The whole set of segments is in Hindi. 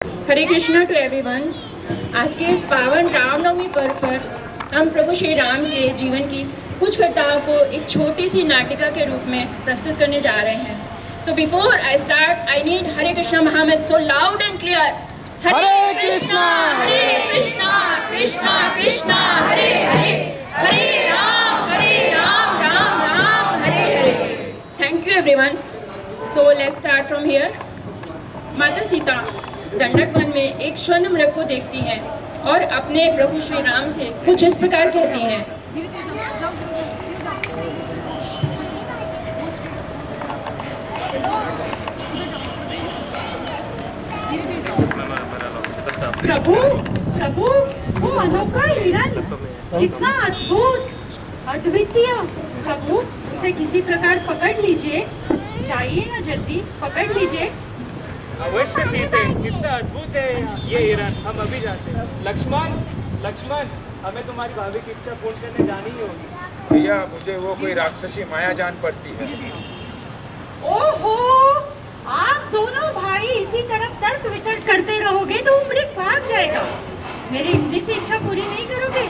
Hare Krishna to everyone. आज के इस पावन रामनवमी पर्व पर हम प्रभु श्री राम के जीवन की कुछ घटनाओं को एक छोटी सी नाटिका के रूप में प्रस्तुत करने जा रहे हैं। So before I start I need Hare Krishna mahamantra so loud and clear. Hare Krishna Krishna Krishna Hare Hare, Hare Ram Ram Ram Hare Hare. Thank you everyone. So let's start from here. माता सीता दंडक वन में एक स्वर्ण मृग को देखती हैं और अपने प्रभु श्री राम से कुछ इस प्रकार कहती हैं। प्रभु प्रभु वो अनोखा हिरन कितना अद्भुत अद्वितीय। प्रभु उसे किसी प्रकार पकड़ लीजिए, जाइए ना जल्दी पकड़ लीजिए। अवश्य सीते, कितना अद्भुत है ये हिरन। हम अभी जाते हैं। लक्ष्मण हमें तुम्हारी भाभी की इच्छा पूर्ण करने जानी ही होगी। भैया मुझे वो कोई राक्षसी माया जान पड़ती है। ओहो, आप दोनों भाई इसी तरह तर्क वितर्क करते रहोगे तो वो मृग भाग जाएगा। मेरी इतनी सी इच्छा पूरी नहीं करोगे?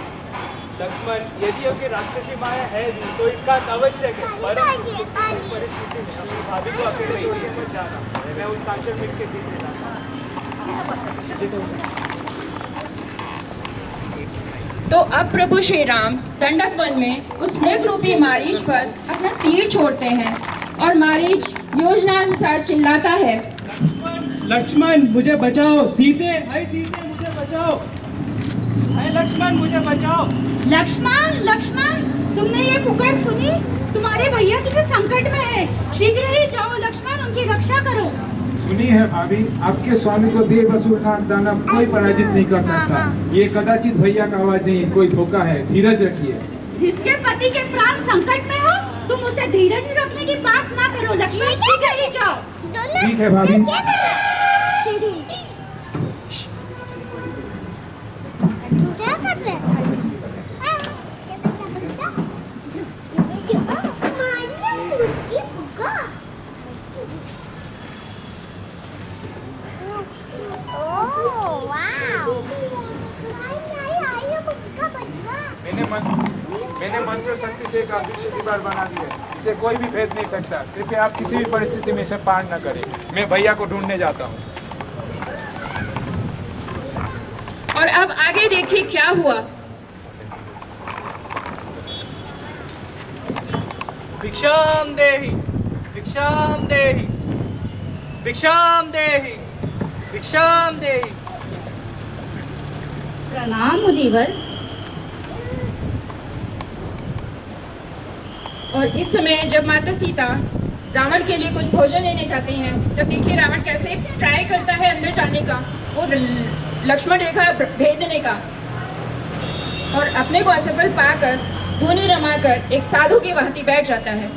लक्ष्मण, यदि योग्य राक्षसी माया है भी तो इसका आवश्यक है, परंतु परिस्थिति में अपनी भाभी को अकेले ही मत जाना। मैं उस कांचन मृग के पीछे जाता। तो अब प्रभु श्री राम दंडक वन में उस मृग रूपी मारीच पर अपना तीर छोड़ते हैं और मारीच योजनानुसार चिल्लाता है, लक्ष्मण मुझे बचाओ। सीते, हाय सीते मुझे बचाओ। हाय लक्ष्मण मुझे बचाओ। लक्ष्मण तुमने ये पुकार सुनी? तुम्हारे भैया किसी संकट में है, शीघ्र ही जाओ लक्ष्मण, उनकी रक्षा करो। सुनी है भाभी, आपके स्वामी को देवसुर का दानव कोई पराजित नहीं कर सकता। ये कदाचित भैया का आवाज नहीं, कोई धोखा है। धीरज रखिए। जिसके पति के प्राण संकट में हो तुम उसे धीरज रखने की बात ना करो लक्ष्मण, शीघ्र ही जाओ। ठीक है भाभी। क्या कर रहे हैं? मैंने मंत्र शक्ति से एक अदृश्य दीवार बना दी है। इसे कोई भी भेद नहीं सकता। कृपया आप किसी भी परिस्थिति में इसे पार न करें। मैं भैया को ढूंढने जाता हूँ। और अब आगे देखिए क्या हुआ। भिक्षाम देहि, भिक्षाम देहि, भिक्षाम देहि, भिक्षाम देहि। प्रणाम मुनिवर। और इस समय जब माता सीता रावण के लिए कुछ भोजन लेने जाती हैं तब देखिए रावण कैसे ट्राई करता है अंदर जाने का और लक्ष्मण रेखा भेदने का, और अपने को असफल पाकर धुनी रमाकर एक साधु की भांति बैठ जाता है।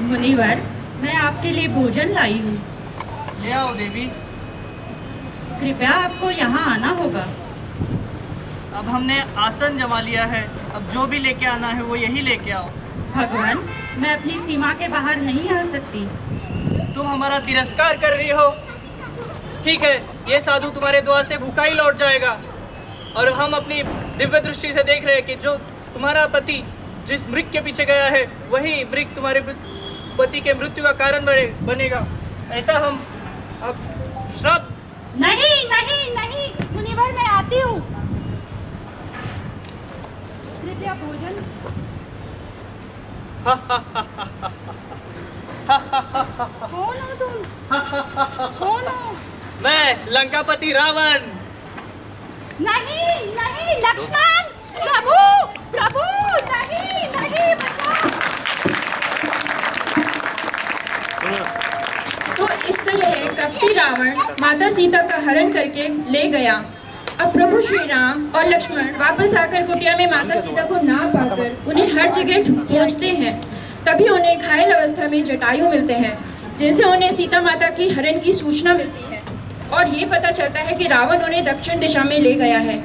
मुनिवर, मैं आपके लिए भोजन लाई हूँ। ले आओ देवी। कृपया आपको यहाँ आना होगा। अब हमने आसन जमा लिया है, अब जो भी लेके आना है वो यही लेके आओ। भगवान, मैं अपनी सीमा के बाहर नहीं आ सकती। तुम हमारा तिरस्कार कर रही हो। ठीक है, ये साधु तुम्हारे द्वार से भूखा ही लौट जाएगा। और हम अपनी दिव्य दृष्टि से देख रहे हैं कि जो तुम्हारा पति जिस मृग के पीछे गया है वही मृग तुम्हारे पति के मृत्यु का कारण बनेगा। ऐसा हम अब श्राप। नहीं नहीं नहीं मुनिवर, मैं आती हूँ। कृपया भोजन। कौन हो तुम? कौन हो? मैं लंकापति रावण। नहीं नहीं लक्ष्मण, प्रभु प्रभु, नहीं नहीं बचाओ। तो इस तरह कपटी रावण माता सीता का हरण करके ले गया। अब प्रभु श्री राम और लक्ष्मण वापस आकर कुटिया में माता सीता को ना पाकर उन्हें हर जगह खोजते हैं। तभी उन्हें घायल अवस्था में जटायु मिलते हैं, जिनसे उन्हें सीता माता की हरण की सूचना मिलती है और ये पता चलता है कि रावण उन्हें दक्षिण दिशा में ले गया है।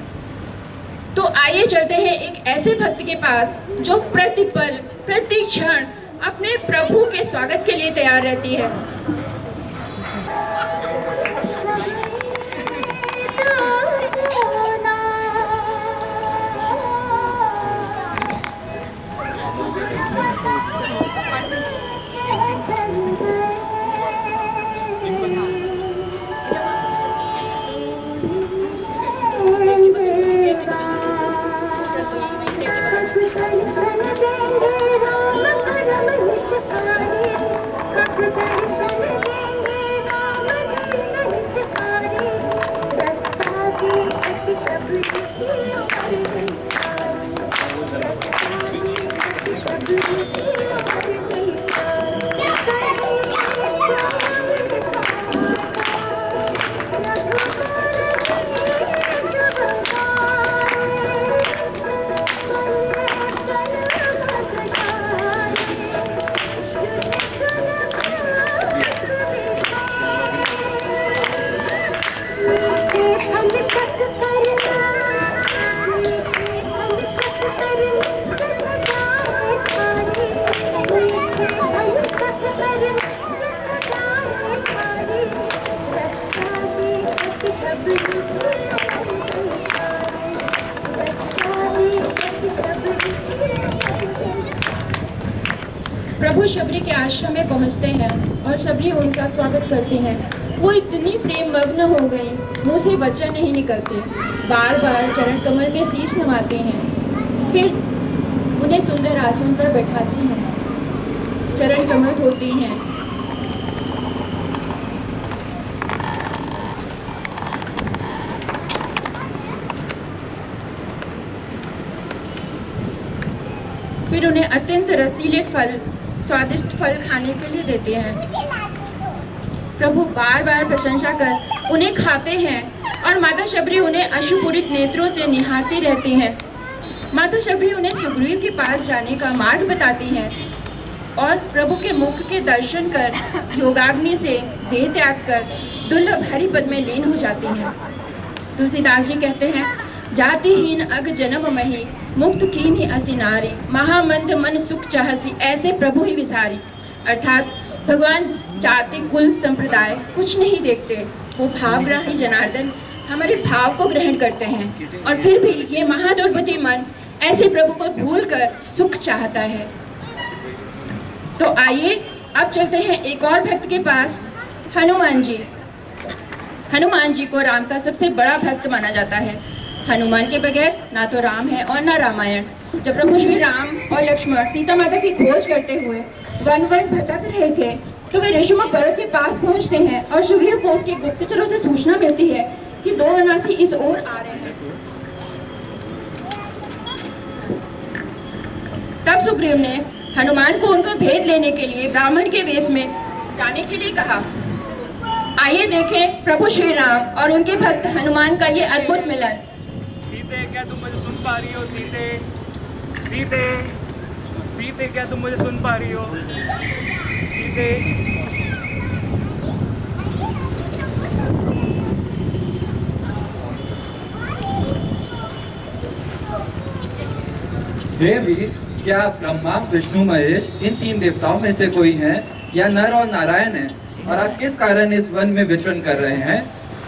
तो आइए चलते हैं एक ऐसे भक्त के पास जो प्रतिपल प्रति क्षण अपने प्रभु के स्वागत के लिए तैयार रहती है। शबरी के आश्रम में पहुंचते हैं और शबरी उनका स्वागत करते हैं। वो इतनी प्रेम मग्न हो गई, मुंह से वचन नहीं निकलते। बार बार चरण कमल में शीश नवाते हैं, फिर उन्हें सुंदर आसन पर बैठाती हैं, चरण कमल धोती हैं। फिर उन्हें अत्यंत रसीले फल, स्वादिष्ट फल खाने के लिए देते हैं। प्रभु बार बार प्रशंसा कर उन्हें खाते हैं और माता शबरी उन्हें अश्रुपूरित नेत्रों से निहारती रहती हैं। माता शबरी उन्हें सुग्रीव के पास जाने का मार्ग बताती हैं और प्रभु के मुख के दर्शन कर योगाग्नि से देह त्याग कर दुर्लभ हरिपद में लीन हो जाती हैं। तुलसीदास जी कहते हैं, जातिहीन अग जन्म मही, मुक्त कीन ही असी नारी, महामंद मन सुख चाहसी, ऐसे प्रभु ही विसारी। अर्थात भगवान जाति कुल संप्रदाय कुछ नहीं देखते, वो भावग्राही जनार्दन हमारे भाव को ग्रहण करते हैं और फिर भी ये महादुर्बुद्धि मन ऐसे प्रभु को भूलकर सुख चाहता है। तो आइए अब चलते हैं एक और भक्त के पास, हनुमान जी। हनुमान जी को राम का सबसे बड़ा भक्त माना जाता है। हनुमान के बगैर ना तो राम है और ना रामायण। जब प्रभु श्री राम और लक्ष्मण सीता माता की खोज करते हुए वन भटक रहे थे तो वे ऋषिमुख पर्वत के पास पहुंचते हैं और सुग्रीव को उसके गुप्तचरों से सूचना मिलती है कि 2 वनवासी इस ओर आ रहे हैं। तब सुग्रीव ने हनुमान को उनका भेद लेने के लिए ब्राह्मण के वेश में जाने के लिए कहा। आइए देखें प्रभु श्री राम और उनके भक्त हनुमान का ये अद्भुत मिलन। सीते, क्या तुम मुझे सुन पा रही हो? सीते, सीते, सीते, क्या तुम मुझे सुन पा रही हो? सीते। हे वीर, क्या आप ब्रह्मा, विष्णु, महेश इन 3 देवताओं में से कोई हैं या नर और नारायण हैं? और आप किस कारण इस वन में विचरण कर रहे हैं?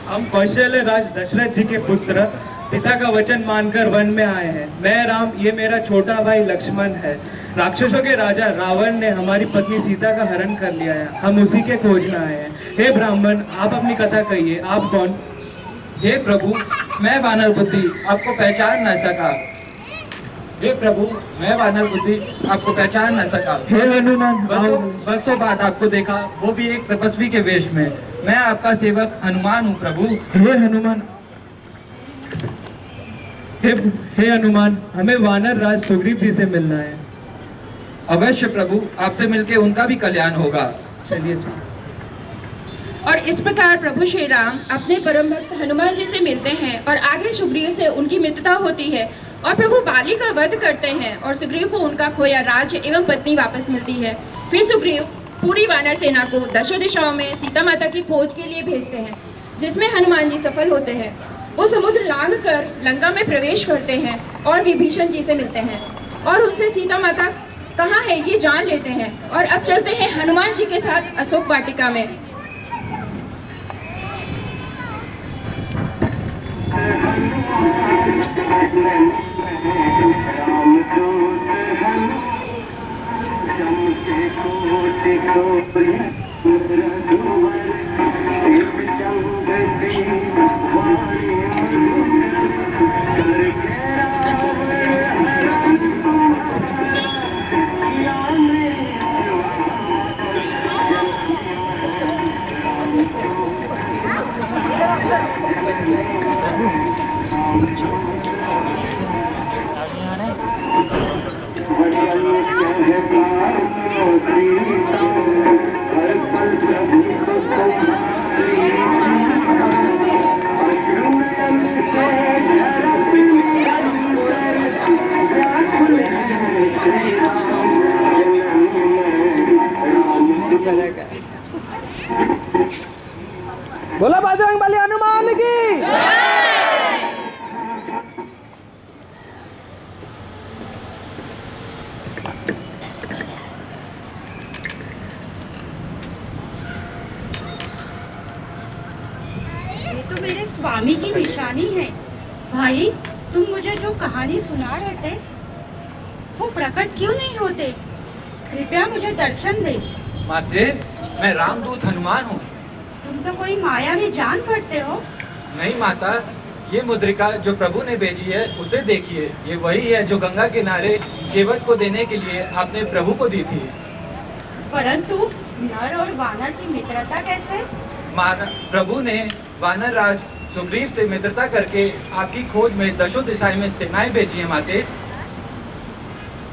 हम कौशल्य राज दशरथ जी के पुत्र, पिता का वचन मानकर वन में आए हैं। मैं राम, ये मेरा छोटा भाई लक्ष्मण है। राक्षसों के राजा रावण ने हमारी पत्नी सीता का हरण कर लिया है, हम उसी के खोज में आए हैं। हे ब्राह्मण, आप अपनी कथा कहिए, आप कौन? हे प्रभु, मैं वानर बुद्धि आपको पहचान न सका। हे प्रभु, मैं वानर बुद्धि आपको पहचान न सका। हे हनुमान, बरसों बाद आपको देखा, वो भी एक तपस्वी के वेश में। मैं आपका सेवक हनुमान हूँ प्रभु। हे हनुमान, हे हनुमान, हमें वानर राज सुग्रीव जी से मिलना है। अवश्य प्रभु, आपसे मिलके उनका भी कल्याण होगा। चलिए। और इस प्रकार प्रभु श्री राम अपने परम भक्त हनुमान जी से मिलते हैं और आगे सुग्रीव से उनकी मित्रता होती है और प्रभु बाली का वध करते हैं और सुग्रीव को उनका खोया राज्य एवं पत्नी वापस मिलती है। फिर सुग्रीव पूरी वानर सेना को 10 दिशाओं में सीता माता की खोज के लिए भेजते हैं, जिसमें हनुमान जी सफल होते हैं। वो समुद्र लांघ कर लंका में प्रवेश करते हैं और विभीषण जी से मिलते हैं और उनसे सीता माता कहाँ है ये जान लेते हैं। और अब चलते हैं हनुमान जी के साथ अशोक वाटिका में। बोला बजरंगबली हनुमान की। ये तो मेरे स्वामी की निशानी है। भाई, तुम मुझे जो कहानी सुना रहे थे वो प्रकट क्यों नहीं होते? कृपया मुझे दर्शन दे। माते, मैं रामदूत हनुमान हूँ। तुम तो कोई मायावी जान पड़ते हो। नहीं माता, ये मुद्रिका जो प्रभु ने भेजी है उसे देखिए। ये वही है जो गंगा किनारे केवट को देने के लिए आपने प्रभु को दी थी। परंतु नर और वानर की मित्रता कैसे? प्रभु ने वानर राज सुग्रीव से मित्रता करके आपकी खोज में दशों दिशाएं में सेनाएं भेजी हैं माते।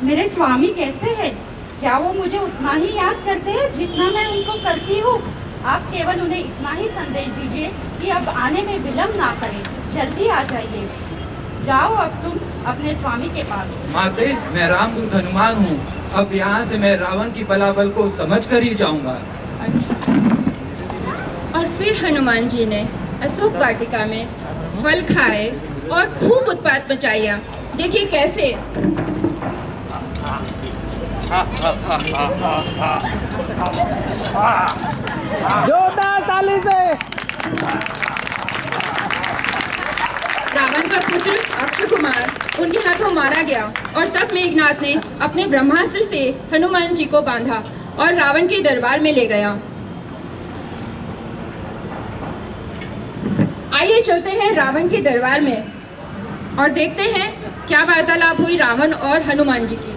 मेरे स्वामी कैसे हैं? क्या वो मुझे उतना ही याद करते हैं जितना मैं उनको करती हूँ? आप केवल उन्हें इतना ही संदेश दीजिए कि अब आने में विलम्ब ना करें, जल्दी आ जाइए। जाओ अब तुम अपने स्वामी के पास। माते, मैं रामदूत हनुमान हूँ। अब यहाँ से मैं रावण की बलाबल को समझ कर ही जाऊंगा। और फिर हनुमान जी ने अशोक वाटिका में फल खाए और खूब उत्पात मचाया। देखिए कैसे। जोरदार ताली से। रावण का पुत्र अक्षय कुमार उनके हाथों मारा गया और तब मेघनाथ ने अपने ब्रह्मास्त्र से हनुमान जी को बांधा और रावण के दरबार में ले गया। आइए चलते हैं रावण के दरबार में और देखते हैं क्या वार्तालाप हुई रावण और हनुमान जी की।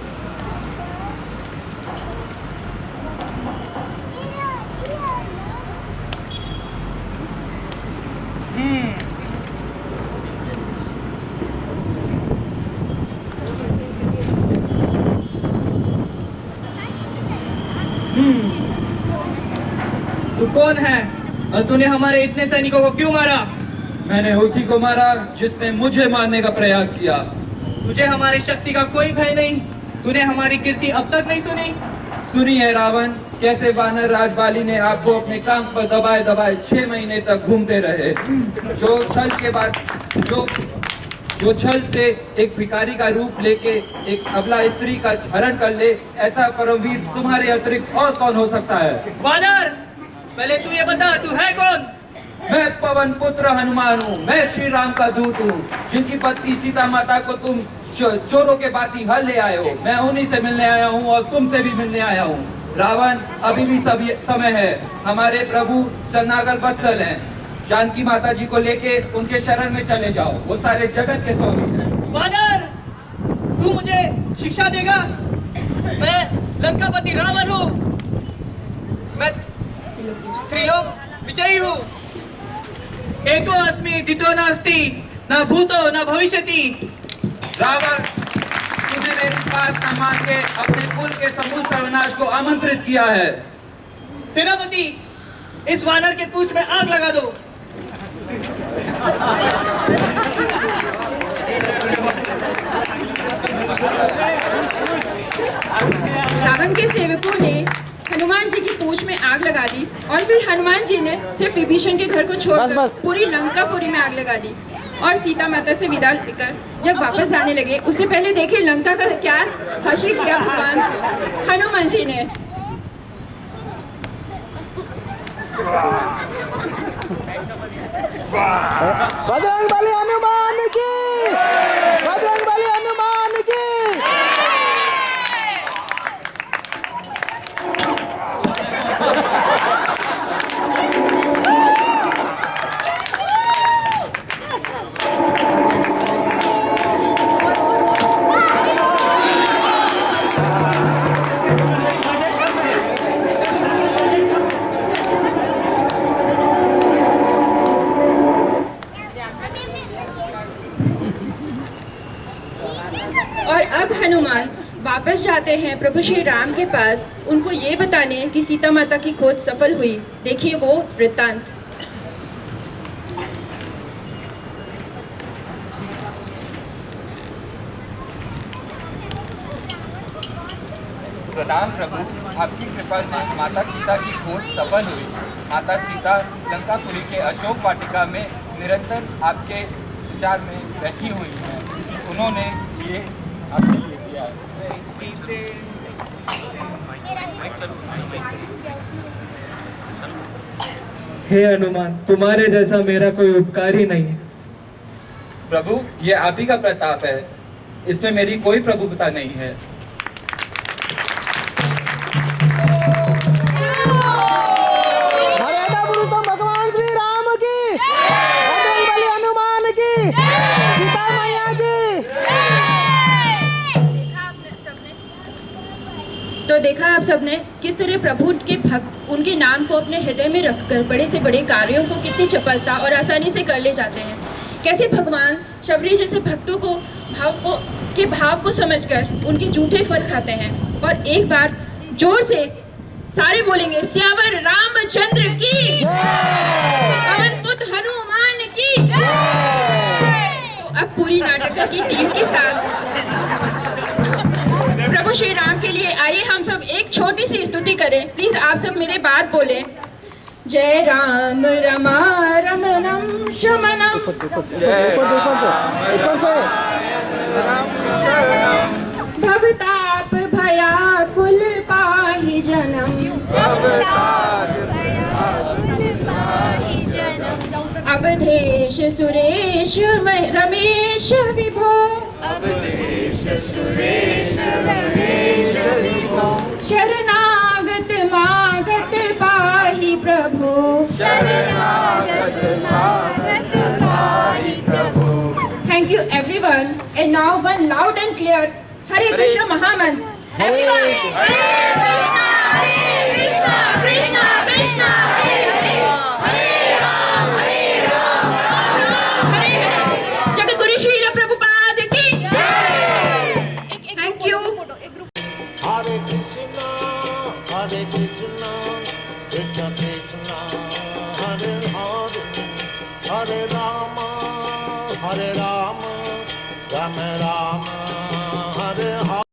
तू कौन है और तूने हमारे इतने सैनिकों को क्यों मारा? मैंने उसी को मारा जिसने मुझे मारने का प्रयास किया। तुझे हमारी शक्ति का कोई भय नहीं? तूने हमारी कीर्ति अब तक नहीं सुनी? सुनी है रावण, कैसे वानर राज बाली ने आपको अपने कांख पर दबाए दबाए 6 महीने तक घूमते रहे। जो छल से एक भिखारी का रूप लेके एक अबला स्त्री का हरण कर ले, ऐसा परमवीर तुम्हारे अतिरिक्त और कौन हो सकता है? वानर, पहले तू ये बता, तू है कौन? मैं पवन पुत्र हनुमान हूँ। मैं श्री राम का दूत हूँ, जिनकी पत्नी सीता माता को तुम चोरों के बाती हल ले आए हो। मैं उन्हीं से मिलने आया हूँ और तुमसे भी मिलने आया हूँ। रावण, अभी भी समय है। हमारे प्रभु शरणागत वत्सल हैं। जानकी माता जी को लेके उनके शरण में चले जाओ, वो सारे जगत के स्वामी हैं। वानर, तू मुझे शिक्षा देगा? मैं लंकापति रावण हूँ। मैं त्रिलोक विजयी हूँ। एको अस्मि द्वितीयो नास्ति, न भूतो न भविष्यति। रावण, तुझे मेरी बात न मान के अपने कुल के समूल सर्वनाश को आमंत्रित किया है। सेनापति, इस वानर के पूंछ में आग लगा दो। रावण के सेवकों ने हनुमान जी की पूंछ में आग लगा दी और फिर हनुमान जी ने सिर्फ विभीषण के घर को छोड़कर पूरी लंकापुरी में आग लगा दी और सीता माता से विदा लेकर जब वापस जाने लगे, उससे पहले देखे लंका का क्या हश्र किया भगवान से हनुमान जी ने। बजरंगबली हनुमान की, बजरंगबली हनुमान की। और अब हनुमान वापस जाते हैं प्रभु श्री राम के पास, उनको ये बताने कि सीता माता की खोज सफल हुई। देखिए वो वृत्तांत। प्रणाम प्रभु, आपकी कृपा से माता सीता की खोज सफल हुई। माता सीता लंकापुरी के अशोक वाटिका में निरंतर आपके विचार में बैठी हुई हैं। उन्होंने ये आपके लिए दिया है। सीते हे हनुमान, तुम्हारे जैसा मेरा कोई उपकार ही नहीं है। प्रभु, ये आप ही का प्रताप है, इसमें मेरी कोई प्रभुता नहीं है। देखा आप सबने किस तरह प्रभु के भक्त उनके नाम को अपने हृदय में रखकर बड़े से बड़े कार्यों को कितनी चपलता और आसानी से कर ले जाते हैं। कैसे भगवान शबरी जैसे भक्तों को भाव को समझकर उनके जूठे फल खाते हैं। और एक बार जोर से सारे बोलेंगे, सियावर रामचंद्र की, पवन पुत्र हनुमान की। तो अब पूरी नाटक की टीम के साथ प्रभु श्री राम के लिए आइए हम सब एक छोटी सी स्तुति करें। प्लीज आप सब मेरे बात बोले। जय राम रमा रमणम शमनम, ऊपर से भवताप भयाकुल पाहि जन्म, अवधेश सुरेश रमेश विभो, शरणागत मागत पाहि प्रभु, Thank you everyone. And now one loud and clear Hare Krishna Mahamantra. Everyone. Hare Krishna, Krishna Krishna, Hare Hare, Hare Ram, Ram Hare. Jagadguru Srila Prabhupada ki jai. Thank you. Hare Krishna, Krishna Krishna, Hare Hare, Hare Rama, Rama Rama,